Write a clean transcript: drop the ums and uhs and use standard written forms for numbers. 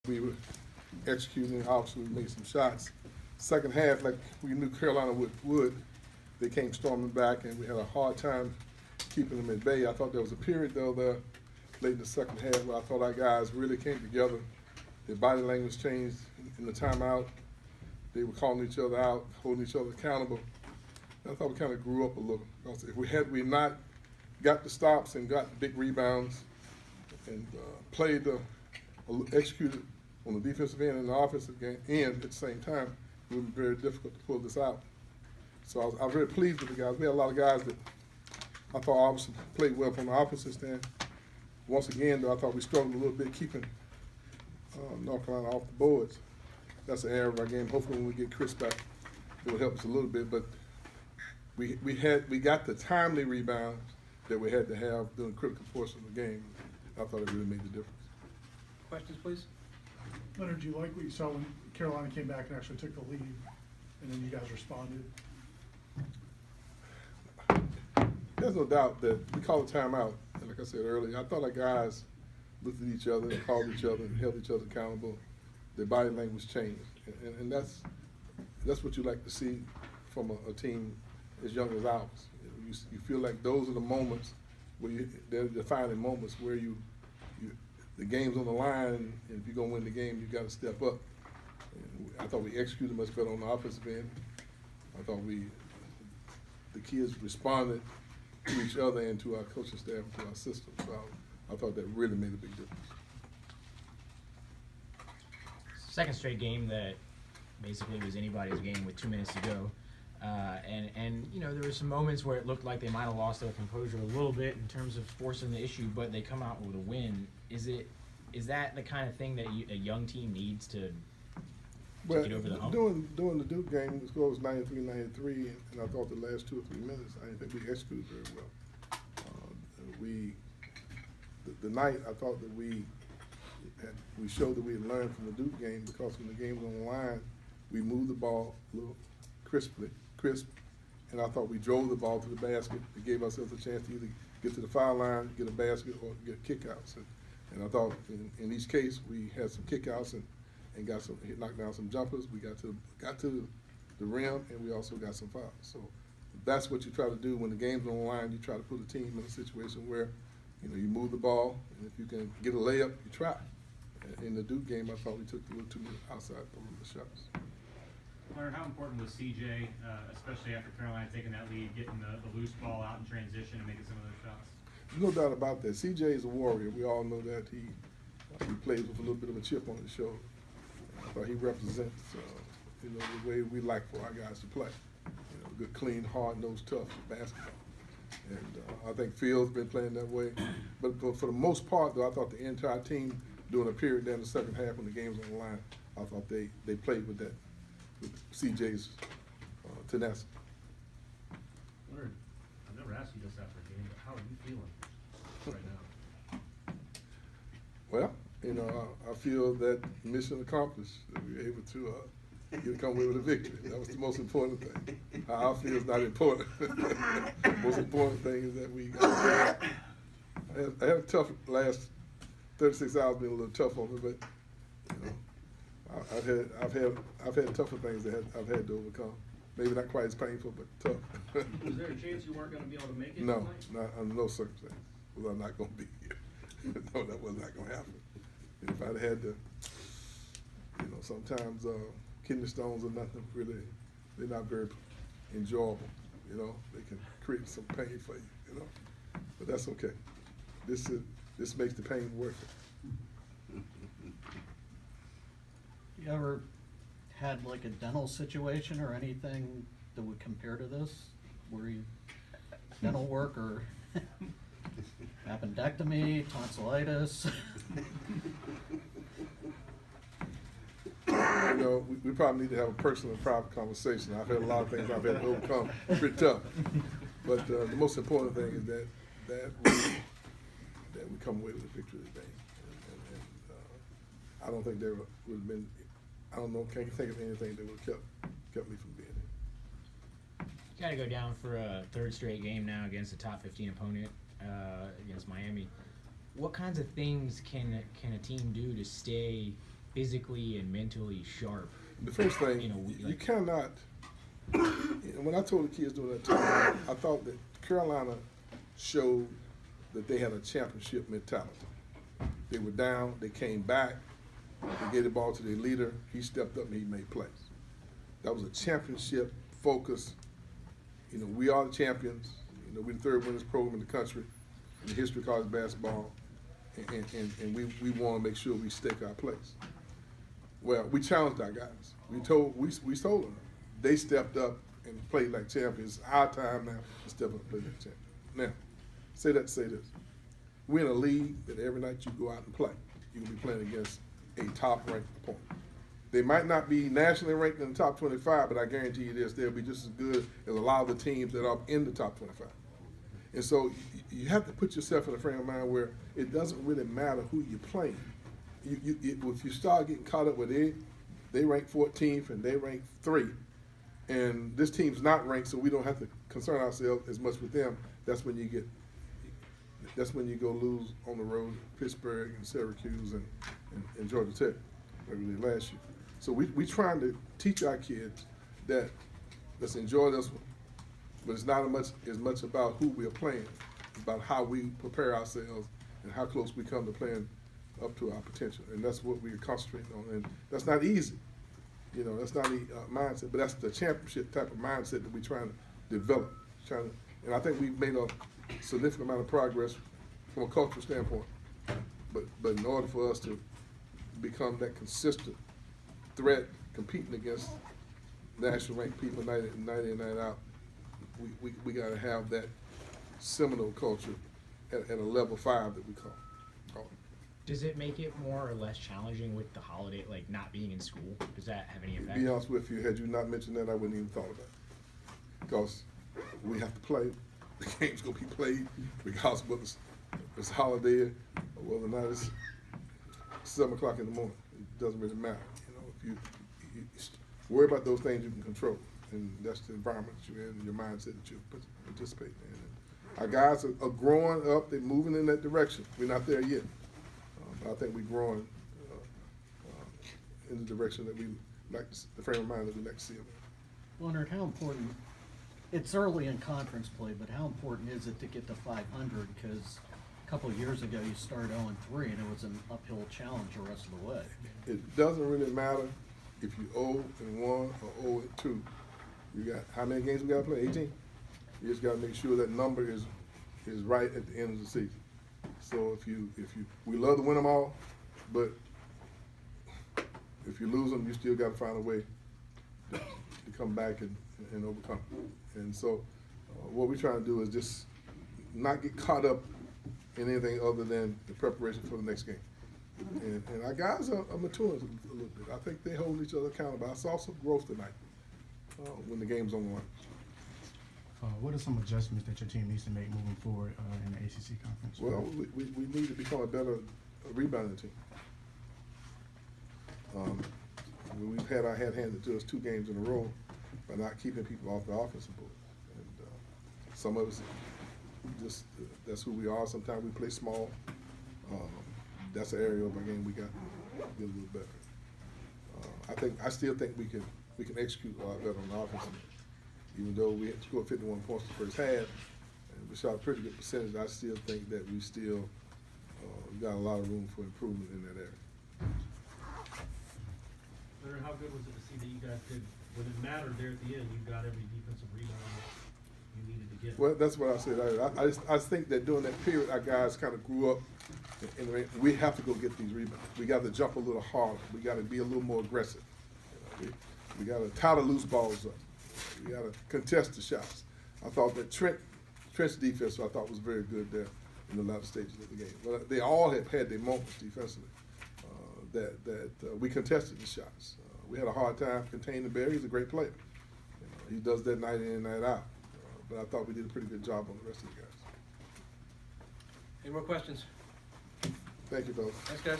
we were executing. Obviously, we made some shots. Second half, like we knew Carolina would, they came storming back, and we had a hard time keeping them at bay. I thought there was a period, though, there late in the second half where I thought our guys really came together. Their body language changed in the timeout. They were calling each other out, holding each other accountable. And I thought we kind of grew up a little. Because if we not got the stops and got the big rebounds and executed on the defensive end and the offensive end at the same time, it would be very difficult to pull this out. So I was very pleased with the guys. We had a lot of guys that I thought obviously played well from the offensive stand. Once again, though, I thought we struggled a little bit keeping North Carolina off the boards. That's an area of our game. Hopefully when we get Chris back, it will help us a little bit. But we got the timely rebounds that we had to have during the critical portion of the game. I thought it really made the difference. Questions, please? Leonard, do you like what you saw when Carolina came back and actually took the lead, and then you guys responded? There's no doubt that we called a timeout, and like I said earlier, I thought our guys looked at each other and called each other and held each other accountable. Their body language changed, and that's what you like to see from a team as young as ours. You feel like those are the moments where they're the defining moments where the game's on the line, and if you're gonna win the game, you got to step up. And I thought we executed much better on the offensive end. I thought the kids responded to each other and to our coaching staff and to our system. So I thought that really made a big difference. Second straight game that basically was anybody's game with 2 minutes to go. And you know, there were some moments where it looked like they might have lost their composure a little bit in terms of forcing the issue, but they come out with a win. Is that the kind of thing that a young team needs to get over the hump? During the Duke game, the score was 93-93, and I thought the last 2 or 3 minutes, I didn't think we executed very well. The night, I thought that we showed that we had learned from the Duke game, because when the game was on the line, we moved the ball a little crisp, and I thought we drove the ball to the basket. It gave ourselves a chance to either get to the foul line, get a basket, or get kickouts. And I thought in each case we had some kickouts and knocked down some jumpers. We got to the rim, and we also got some fouls. So that's what you try to do when the game's on the line. You try to put a team in a situation where you move the ball, and if you can get a layup, you try. In the Duke game, I thought we took a little too many outside perimeter shots. Leonard, how important was CJ, especially after Carolina taking that lead, getting the loose ball out in transition and making some of those shots? No doubt about that. CJ is a warrior. We all know that. He plays with a little bit of a chip on his shoulder. I thought he represents the way we like for our guys to play. Good, clean, hard-nosed, tough basketball. And I think Phil's been playing that way. But for the most part, though, I thought the entire team, during a period there in the second half when the game was on the line, I thought they played with that, with CJ's tenacity. Leonard, I've never asked you this after a game, but how are you feeling right now? Well, I feel that mission accomplished, that we were able to come away with a victory. That was the most important thing. How I feel is not important. The most important thing is that we got I had a tough last 36 hours, been a little tough on me, but I've had tougher things that I've had to overcome. Maybe not quite as painful, but tough. Was there a chance you weren't going to be able to make it No, tonight? not under no circumstance was I not going to be here. No, that was not going to happen. And if I'd had to, sometimes kidney stones are nothing really, they're not very enjoyable. They can create some pain for you. But that's okay. This makes the pain worth it. You ever had like a dental situation or anything that would compare to this, where you dental work or appendectomy, tonsillitis? We probably need to have a personal and private conversation. I've had a lot of things I've had to overcome. Pretty tough. But the most important thing is that we come away with a victory today. And I don't think there would have been. I don't know. Can't think of anything that would have kept me from being here. You got to go down for a third straight game now against a top 15 opponent against Miami. What kinds of things can a team do to stay physically and mentally sharp. The first thing, You know, you cannot, when I told the kids during that time, I thought that Carolina showed that they had a championship mentality. They were down, they came back, they gave the ball to their leader, he stepped up and he made plays. That was a championship focus. You know, we are the champions. You know, we're the third winningest program in the country in the history of college basketball, and we want to make sure we stake our place. Well, we challenged our guys. We told them. They stepped up and played like champions. It's our time now to step up and play like champions. Now, say this. We're in a league that every night you go out and play. You're going to be playing against a top-ranked opponent. They might not be nationally ranked in the top 25, but I guarantee you this, they'll be just as good as a lot of the teams that are in the top 25. And so you have to put yourself in a frame of mind where it doesn't really matter who you're playing. If you start getting caught up with they rank 14th and they rank 3, and this team's not ranked, so we don't have to concern ourselves as much with them. That's when you go lose on the road, Pittsburgh and Syracuse and Georgia Tech, like we did last year. So we trying to teach our kids that let's enjoy this one, but it's not as much about who we're playing. It's about how we prepare ourselves and how close we come to playing up to our potential, and that's what we're concentrating on. And that's not easy, you know. That's not a mindset, but that's the championship type of mindset that we're trying to develop. And I think we've made a significant amount of progress from a cultural standpoint. But in order for us to become that consistent threat competing against national ranked people night in and night out, we got to have that Seminole culture at a level 5 that we call it. Does it make it more or less challenging with the holiday, like not being in school? Does that have any To effect? be honest with you, had you not mentioned that, I wouldn't even thought about it. Because we have to play. The game's going to be played regardless of whether it's a holiday or whether or not it's 7 o'clock in the morning. It doesn't really matter. You know, if you worry about those things you can control, and that's the environment that you're in and your mindset that you're participating in. And our guys are growing up. They're moving in that direction. We're not there yet. I think we're growing in the direction that we like, the frame of mind that we like to see them in. Leonard, how important, it's early in conference play, but how important is it to get to 500? Because a couple of years ago you started 0-3 and it was an uphill challenge the rest of the way. It doesn't really matter if you 0-1 or 0-2. You got how many games we got to play? 18. You just got to make sure that number is right at the end of the season. So we love to win them all, but if you lose them, you still got to find a way to come back and overcome. And so what we're trying to do is just not get caught up in anything other than the preparation for the next game. And our guys are maturing a little bit. I think they hold each other accountable. I saw some growth tonight when the game's on the line. What are some adjustments that your team needs to make moving forward in the ACC conference? Well, we need to become a better rebounding team. We've had our head handed to us 2 games in a row by not keeping people off the offensive board. And some of us, just that's who we are. Sometimes we play small. That's an area of our game we got to get a little better. I still think we can execute a lot better on the offensive end. Even though we scored 51 points the first half, and we shot a pretty good percentage, I still think that we still got a lot of room for improvement in that area. Leonard, how good was it to see that you guys did, when it mattered there at the end, you got every defensive rebound you needed to get? Well, that's what I said earlier. I just think that during that period, our guys kind of grew up, and we have to go get these rebounds. We got to jump a little harder. We got to be a little more aggressive. We got to tie the loose balls up. We got to contest the shots. I thought that Trent's defense, I thought, was very good there in the latter stages of the game. But they all have had their moments defensively that we contested the shots. We had a hard time containing Barry. He's a great player. He does that night in and night out. But I thought we did a pretty good job on the rest of the guys. Any more questions? Thank you, fellas. Thanks, guys.